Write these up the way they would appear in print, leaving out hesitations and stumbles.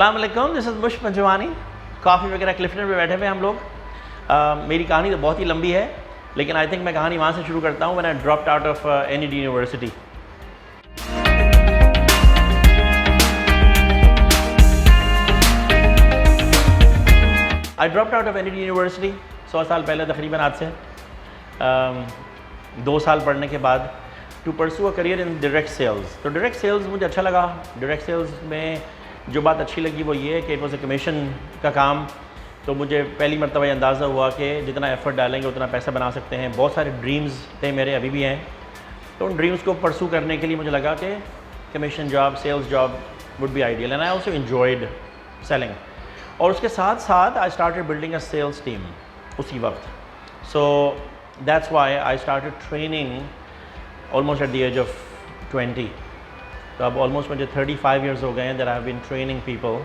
अस्सलाम वालेकुम, this is मुश Panjwani. Coffee वगैरह क्लिफ्टन पे बैठे हुए हम लोग। मेरी कहानी तो बहुत ही लंबी है, लेकिन आई थिंक मैं कहानी वहाँ से शुरू करता हूँ when I dropped out of NED university. I dropped out of NED university 100 साल पहले तकरीबन आज से 2 साल पढ़ने के बाद to pursue a career in direct sales. तो डायरेक्ट सेल्स मुझे अच्छा लगा। डायरेक्ट सेल्स में जो बात अच्छी लगी वो ये है कि इट वॉज अ कमीशन का काम। तो मुझे पहली मरतबा ये अंदाज़ा हुआ कि जितना एफ़र्ट डालेंगे उतना पैसा बना सकते हैं। बहुत सारे ड्रीम्स थे मेरे, अभी भी हैं। तो उन ड्रीम्स को परसू करने के लिए मुझे लगा कि commission job, sales job would be ideal, and I also enjoyed selling. और उसके साथ साथ I started building a sales team उसी वक्त। So that's why I started training almost at the age of 20। तो अब ऑलमोस्ट मुझे 35 ईयर्स हो गए हैं that I have been training people.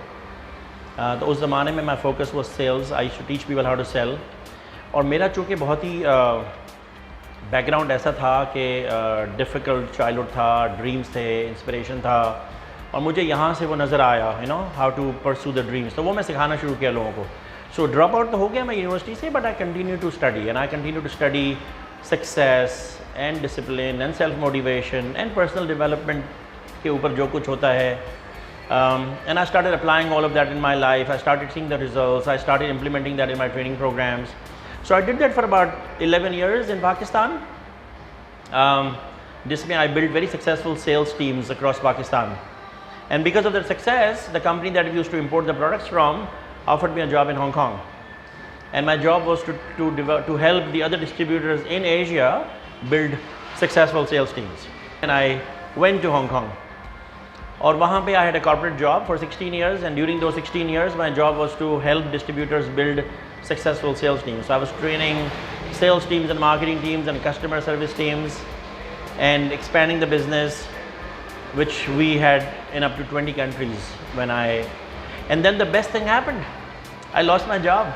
तो उस ज़माने में माई फोकस वो sales. I should teach people how to sell. और मेरा चूँकि बहुत ही बैकग्राउंड ऐसा था कि डिफ़िकल्ट चाइल्डहुड था, ड्रीम्स थे, इंस्पिरेशन था, और मुझे यहाँ से वो नज़र आया, you know, how to pursue the dreams. तो वो मैं सिखाना शुरू किया लोगों को। सो ड्रॉप आउट तो हो गया मैं यूनिवर्सिटी से, but I continue to study, and I continue to study success and discipline and self motivation and personal development के ऊपर जो कुछ होता है। And I started applying all of that in my life. I started seeing the results. I started implementing that in my training programs. So I did that for about 11 years in Pakistan, जिसमें I build very successful sales teams across Pakistan. And because of their success, the company that we used to import the products from offered me a job in Hong Kong. And my job was to help the other distributors in Asia build successful sales teams. And I went to Hong Kong. और वहाँ पे I had a corporate job for 16 years, and during those 16 years, my job was to help distributors build successful sales teams. So I was training sales teams and marketing teams and customer service teams and expanding the business, which we had in up to 20 countries when and then the best thing happened. I lost my job.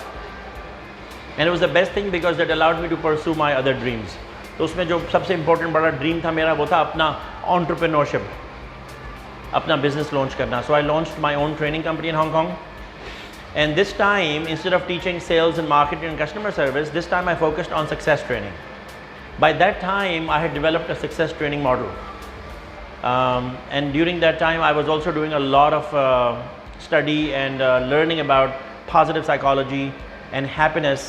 And it was the best thing because that allowed me to pursue my other dreams. तो उसमें जो सबसे important बड़ा dream था मेरा वो था अपना entrepreneurship, अपना business launch करना. So I launched my own training company in Hong Kong. And this time, instead of teaching sales and marketing and customer service, this time I focused on success training. By that time, I had developed a success training model. And during that time I was also doing a lot of study and learning about positive psychology and happiness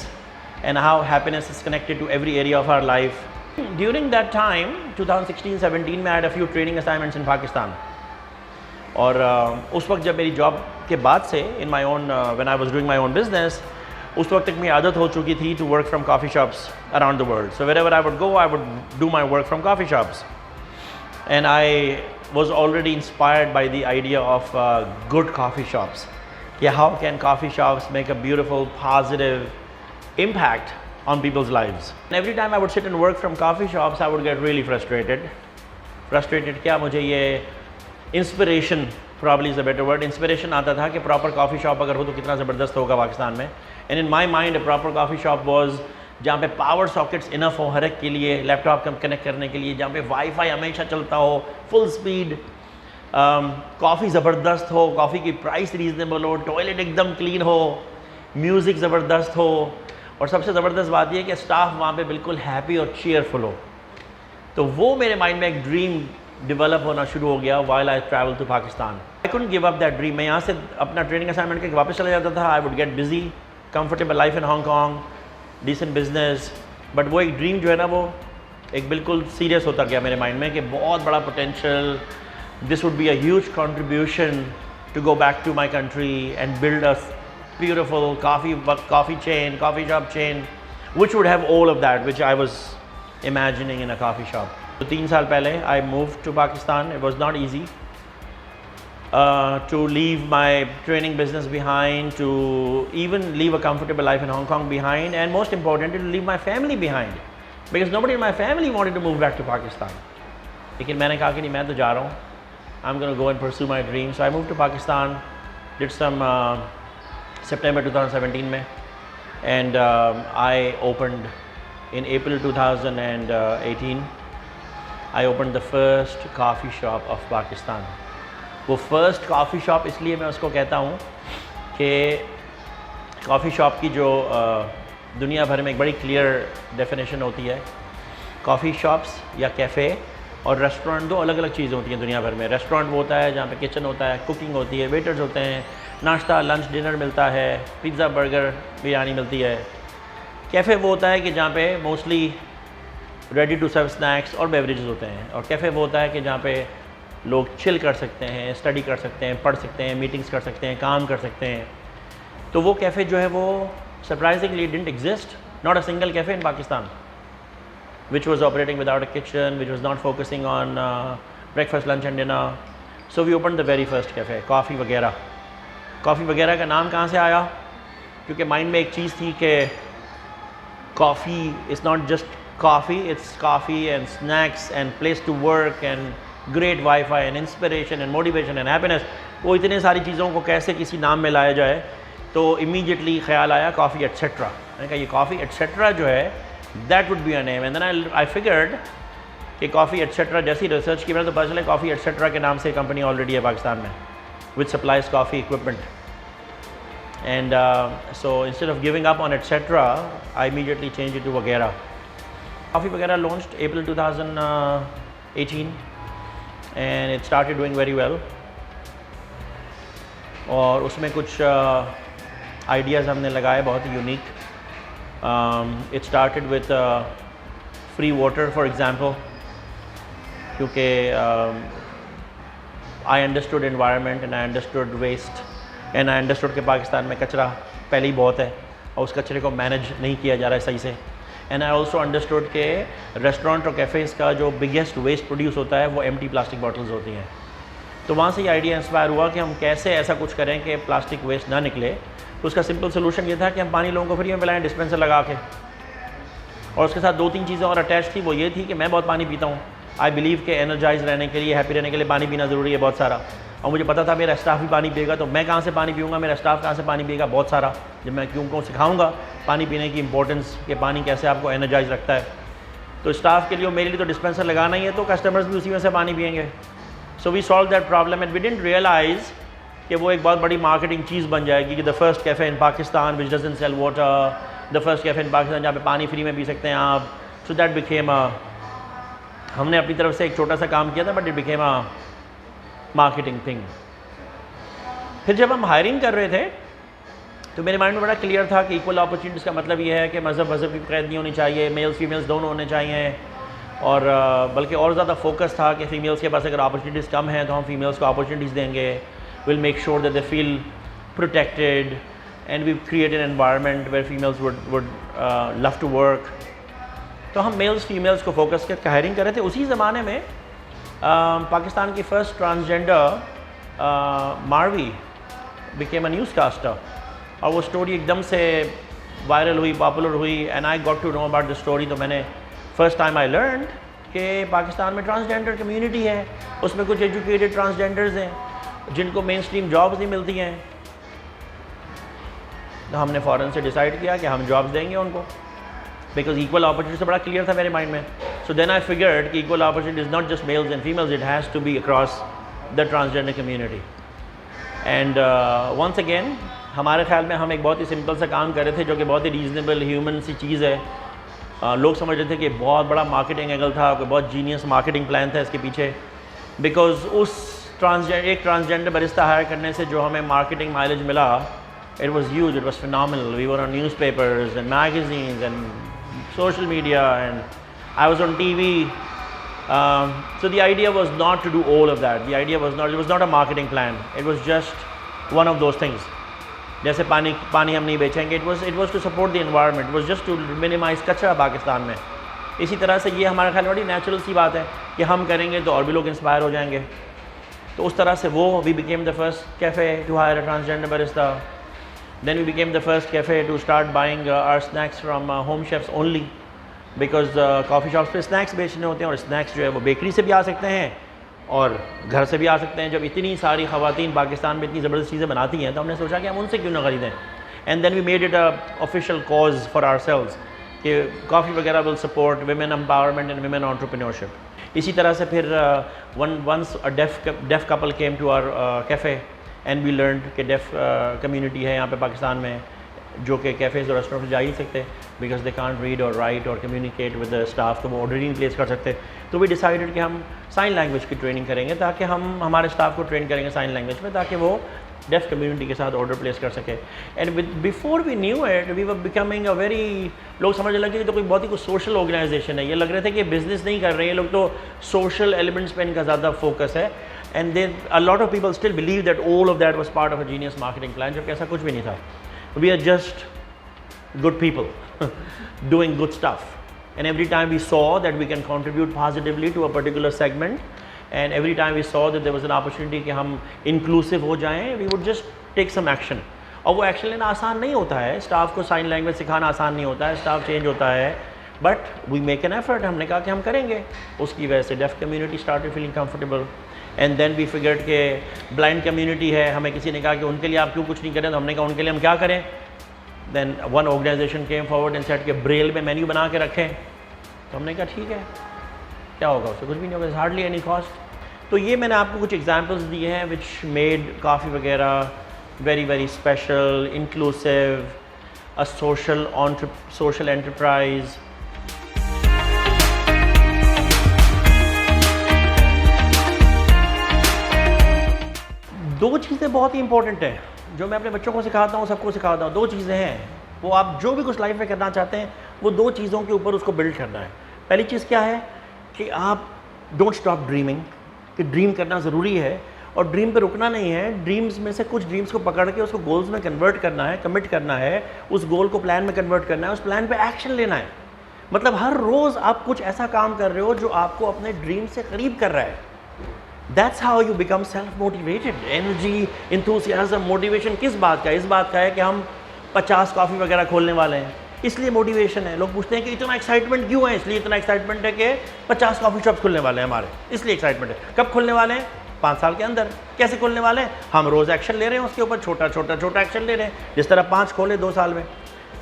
and how happiness is connected to every area of our life. During that time 2016-17 में I had a few training assignments in Pakistan. और उस वक्त जब मेरी job के बाद से in my own when I was doing my own business, उस वक्त तक मेरी आदत हो चुकी थी to work from coffee shops around the world. So wherever I would go, I would do my work from coffee shops. And I was already inspired by the idea of good coffee shops. Yeah, how can coffee shops make a beautiful, positive impact on people's lives? And every time I would sit and work from coffee shops, I would get really frustrated. Frustrated क्या, मुझे ये inspiration probably is a better word. Inspiration आता था कि proper coffee shop अगर हो तो कितना ज़बरदस्त होगा पाकिस्तान में. And in my mind, a proper coffee shop was जहाँ पे पावर सॉकेट्स इनफ हो हर एक के लिए, लैपटॉप कनेक्ट करने के लिए, जहाँ पे वाईफाई हमेशा चलता हो, फुल स्पीड, कॉफ़ी ज़बरदस्त हो, कॉफ़ी की प्राइस रीज़नेबल हो, टॉयलेट एकदम क्लीन हो, म्यूज़िक ज़बरदस्त हो, और सबसे ज़बरदस्त बात यह कि स्टाफ वहाँ पे बिल्कुल हैप्पी और चीयरफुल हो। तो वो मेरे माइंड में एक ड्रीम डेवलप होना शुरू हो गया while I travel to Pakistan. I couldn't give up that dream. मैं यहाँ से अपना ट्रेनिंग असाइनमेंट करके वापस चला जाता था। I would get busy, comfortable life in Hong Kong, decent business, but वो एक ड्रीम जो है ना वो एक बिल्कुल सीरियस होता गया मेरे माइंड में कि बहुत बड़ा potential, this would be a huge contribution to go back to my country and build a beautiful coffee chain, coffee shop chain, which would have all of that which I was imagining in a coffee shop. So 3 साल पहले I moved to Pakistan. It was not easy to leave my training business behind, to even leave a comfortable life in Hong Kong behind, and most importantly to leave my family behind, because nobody in my family wanted to move back to Pakistan. लेकिन मैंने कहा कि नहीं, मैं तो जा रहा हूँ. I'm going to go and pursue my dream. So I moved to Pakistan, did some September 2017 में, and I opened in April 2018. I opened the first coffee shop of Pakistan. वो फर्स्ट कॉफ़ी शॉप इसलिए मैं उसको कहता हूँ कि coffee shop की जो दुनिया भर में एक बड़ी क्लियर डेफिनेशन होती है। कॉफ़ी शॉप्स या कैफ़े और रेस्टोरेंट दो अलग अलग चीज़ें होती हैं दुनिया भर में। रेस्टोरेंट वो होता है जहाँ पे किचन होता है, कुकिंग होती है, वेटर्स होते हैं, नाश्ता लंच डिनर मिलता है, पिज़्ज़ा बर्गर बिरयानी मिलती है। कैफ़े वो होता है कि जहाँ पे mostly ready to serve snacks और बेवरेजेस होते हैं। और कैफ़े वो होता है कि जहाँ पे लोग चिल कर सकते हैं, स्टडी कर सकते हैं, पढ़ सकते हैं, मीटिंग्स कर सकते हैं, काम कर सकते हैं। तो वो कैफ़े जो है वो surprisingly didn't exist, not a single cafe in Pakistan which was operating without a kitchen, which was not focusing on breakfast, lunch and dinner. So we opened the very first cafe, coffee वगैरह। Coffee वगैरह का नाम कहाँ से आया? क्योंकि mind में एक चीज़ थी कि coffee is not just coffee, it's coffee and snacks and place to work and great wifi and inspiration and motivation and happiness. वो इतने सारी चीज़ों को कैसे किसी नाम में लाया जाए, तो इमीडिएटली ख्याल आया कॉफ़ी एटसेट्रा। मैंने कहा ये कॉफ़ी एटसेट्रा जो है that would be a name, and then I figured कि कॉफ़ी एटसेट्रा जैसी रिसर्च की मैंने तो पता चला कॉफ़ी एटसेट्रा के नाम से कंपनी ऑलरेडी है पाकिस्तान में which supplies coffee equipment, and so instead of giving up on etc I immediately changed it to Wagera. Coffee Wagera launched April 2018 and it started doing very well, और उसमें कुछ ideas हमने लगाए बहुत ही unique. It started with free water, for example, क्योंकि I understood environment and I understood waste and I understood कि पाकिस्तान में कचरा पहले ही बहुत है और उस कचरे को मैनेज नहीं किया जा रहा है सही से। And I also understood कि रेस्टोरेंट और कैफ़ेज़ का जो बिगेस्ट वेस्ट प्रोड्यूस होता है वो एम्प्टी प्लास्टिक बॉटल्स होती हैं। तो वहाँ से ये आइडिया इंस्पायर हुआ कि हम कैसे ऐसा कुछ करें कि प्लास्टिक वेस्ट ना निकले। तो उसका सिंपल सोल्यूशन ये था कि हम पानी लोगों को फ्री में पिलाएं डिस्पेंसर लगा के, और उसके साथ 2-3 चीज़ें और अटैच थी। वो ये थी कि मैं बहुत पानी पीता हूँ, आई बिलीव के एनर्जाइज रहने के लिए, हैप्पी रहने के लिए पानी पीना ज़रूरी है बहुत सारा, और मुझे पता था मेरा स्टाफ भी पानी पिएगा, तो मैं कहाँ से पानी पीऊँगा, मेरा स्टाफ कहाँ से पानी पिएगा बहुत सारा। जब मैं उनको सिखाऊँगा पानी पीने की इंपॉर्टेंस कि पानी कैसे आपको एनर्जाइज रखता है, तो स्टाफ के लिए मेरे लिए तो डिस्पेंसर लगाना ही है, तो कस्टमर्स भी उसी में से पानी पिएंगे। So we solve that problem and we didn't realize कि वो एक बहुत बड़ी मार्केटिंग चीज़ बन जाएगी कि the first cafe in Pakistan which doesn't sell water, the first cafe in Pakistan जहाँ पे पानी फ्री में पी सकते हैं आप। सो दैट बिकेम हमने अपनी तरफ से एक छोटा सा काम किया था, but it became a marketing thing. फिर जब हम हायरिंग कर रहे थे तो मेरे माइंड में बड़ा क्लियर था कि इक्वल अपॉर्चुनिटीज़ का मतलब ये है कि मज़हब की कैद नहीं होनी चाहिए, मेल्स फीमेल्स दोनों होने चाहिए, और बल्कि और ज़्यादा फोकस था कि फ़ीमेल्स के पास अगर अपॉर्चुनिटीज़ कम हैं तो हम फीमेल्स को अपॉर्चुनिटीज़ देंगे, we'll make sure that they feel protected, and we create an environment where females would love to work. तो हम मेल्स फीमेल्स को फोकस करके हायरिंग कर रहे थे। उसी ज़माने में पाकिस्तान की first transgender Marvi became a newscaster, और वो स्टोरी एकदम से वायरल हुई, पॉपुलर हुई, and I got to know about the story. तो मैंने फर्स्ट टाइम आई लर्न कि पाकिस्तान में ट्रांसजेंडर कम्युनिटी है, उसमें कुछ एजुकेटेड ट्रांसजेंडर्स हैं जिनको मेन स्ट्रीम जॉब्स नहीं मिलती हैं। तो हमने फ़ौरन से डिसाइड किया कि हम जॉब्स देंगे उनको, बिकॉज इक्वल अपॉर्चुनिटी से बड़ा क्लियर था मेरे माइंड में। सो देन आई फिगर्ड कि equal opportunity is not just males and females, it has to be across the transgender community. And once again हमारे ख्याल में हम एक बहुत ही सिंपल सा काम कर रहे थे जो कि बहुत ही रीज़नेबल ह्यूमन सी चीज़ है। लोग समझ रहे थे कि बहुत बड़ा मार्केटिंग एंगल था, कोई बहुत जीनियस मार्केटिंग प्लान था इसके पीछे, बिकॉज उस एक ट्रांसजेंडर बरिस्ता हायर करने से जो हमें मार्केटिंग माइलेज मिला, it was huge, it was phenomenal. We were on newspapers and magazines and social media and I was on TV. So the idea was not to do all of that. The idea was not, it was not a marketing plan. It was just one of those things. जैसे पानी हम नहीं बेचेंगे, it was to support the environment. It was just to minimize कचरा पाकिस्तान में। इसी तरह से ये हमारे ख्याल में बड़ी नेचुरल सी बात है कि हम करेंगे तो और भी लोग इंस्पायर हो जाएंगे। तो उस तरह से वो we became the first cafe to hire a transgender barista. Then we became the first cafe to start buying our snacks from home chefs only. Because coffee shops पे स्नैक्स बेचने होते हैं, और स्नैक्स जो है वो बेकरी से भी आ सकते हैं और घर से भी आ सकते हैं। जब इतनी सारी ख़वातीन पाकिस्तान में इतनी ज़बरदस्त चीज़ें बनाती हैं तो हमने सोचा कि हम उनसे क्यों ना ख़रीदें। And then we made it a official cause for ourselves कि कॉफ़ी वगैरह will support women empowerment and women entrepreneurship. इसी तरह से फिर once a deaf couple came to our cafe and we learn कि डेफ कम्युनिटी है यहाँ पे पाकिस्तान में, जो कि कैफ़ेज़ और रेस्टोरेंट में जा ही नहीं सकते बिकॉज दे कांट रीड और राइट और कम्युनिकेट विद द स्टाफ, तो वो ऑर्डर ही नहीं प्लेस कर सकते। तो वी डिसाइडेड कि हम साइन लैंग्वेज की ट्रेनिंग करेंगे, ताकि हम हमारे स्टाफ को ट्रेन करेंगे साइन लैंग्वेज में, ताकि वो डेफ कम्युनिटी के साथ ऑर्डर प्लेस कर सके। And with before we knew it we were becoming a very, लोग समझने लगे कि तो कोई बहुत ही कुछ सोशल ऑर्गेनाइजेशन है, ये लग रहे थे कि बिजनेस नहीं कर रहे हैं लोग, तो सोशल एलिमेंट्स पे इनका ज़्यादा फोकस है। And then a lot of people still believe that all of that was part of a genius marketing plan, जबकि ऐसा कुछ भी नहीं था। We are just good people doing good stuff, and every time we saw that we can contribute positively to a particular segment, and every time we saw that there was an opportunity कि हम inclusive हो जाएं, we would just take some action। और वो action लेना आसान नहीं होता है, स्टाफ को साइन लैंग्वेज सिखाना आसान नहीं होता है, स्टाफ चेंज होता है, but we make an effort. हमने कहा कि हम करेंगे, उसकी वजह से deaf community started feeling comfortable. And then we figured के ब्लाइंड कम्युनिटी है, हमें किसी ने कहा कि उनके लिए आप क्यों कुछ नहीं करें, तो हमने कहा उनके लिए हम क्या करें। Then one organization came forward and said के ब्रेल में मेन्यू बना के रखें, तो हमने कहा ठीक है, क्या होगा उससे, कुछ भी नहीं होगा, हार्डली एनी कॉस्ट। तो ये मैंने आपको कुछ एग्जांपल्स दिए हैं विच मेड काफ़ी वगैरह very very special, inclusive, a social enterprise. दो चीज़ें बहुत ही इंपॉर्टेंट हैं जो मैं अपने बच्चों को सिखाता हूँ, सबको सिखाता हूँ। दो चीज़ें हैं, वो आप जो भी कुछ लाइफ में करना चाहते हैं वो दो चीज़ों के ऊपर उसको बिल्ड करना है। पहली चीज़ क्या है कि आप डोंट स्टॉप ड्रीमिंग, कि ड्रीम करना ज़रूरी है और ड्रीम पे रुकना नहीं है। ड्रीम्स में से कुछ ड्रीम्स को पकड़ के उसको गोल्स में कन्वर्ट करना है, कमिट करना है, उस गोल को प्लान में कन्वर्ट करना है, उस प्लान पे एक्शन लेना है। मतलब हर रोज़ आप कुछ ऐसा काम कर रहे हो जो आपको अपने ड्रीम से करीब कर रहा है। That's how you become self-motivated. Energy, enthusiasm, motivation किस बात का है? इस बात का है कि हम 50 कॉफ़ी वगैरह खोलने वाले हैं, इसलिए मोटिवेशन है। लोग पूछते हैं कि इतना एक्साइटमेंट क्यों है? इसलिए इतना एक्साइटमेंट है कि 50 कॉफ़ी शॉप्स खुलने वाले हैं हमारे, इसलिए एक्साइटमेंट है। कब खुलने वाले हैं? 5 साल के अंदर। कैसे खुलने वाले हैं? हम रोज़ एक्शन ले रहे हैं उसके ऊपर, छोटा छोटा एक्शन ले रहे हैं, जिस तरह 5 खोले 2 साल में।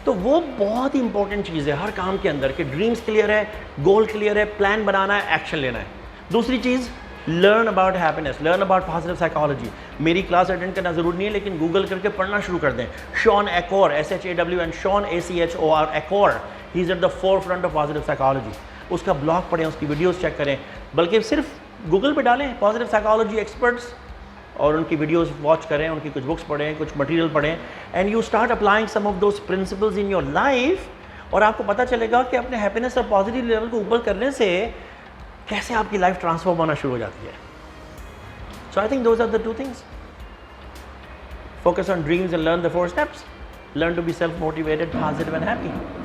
तो वो बहुत ही इंपॉर्टेंट चीज़ है हर काम के अंदर कि ड्रीम्स क्लियर है, गोल क्लियर है, प्लान बनाना है, एक्शन लेना है। दूसरी चीज़, learn about happiness, learn about positive psychology. मेरी क्लास अटेंड करना ज़रूरी नहीं है, लेकिन गूगल करके पढ़ना शुरू कर दें। Shawn Achor, SHAWN, Shawn ACHOR, Achor, he is at the forefront of positive psychology. उसका ब्लॉग पढ़ें, उसकी वीडियोज़ चेक करें, बल्कि सिर्फ गूगल पे डालें पॉजिटिव साइकोलॉजी एक्सपर्ट्स और उनकी वीडियोज़ वॉच करें, उनकी कुछ बुक्स पढ़ें, कुछ मटीरियल पढ़ें, and you start applying some of those principles in your life. और आपको पता चलेगा कि अपने हैप्पीनेस और पॉजिटिव लेवल को ऊपर करने से कैसे आपकी लाइफ ट्रांसफॉर्म होना शुरू हो जाती है। So I think those are the two things, focus on dreams and learn the 4 steps, learn to be self motivated, positive and happy.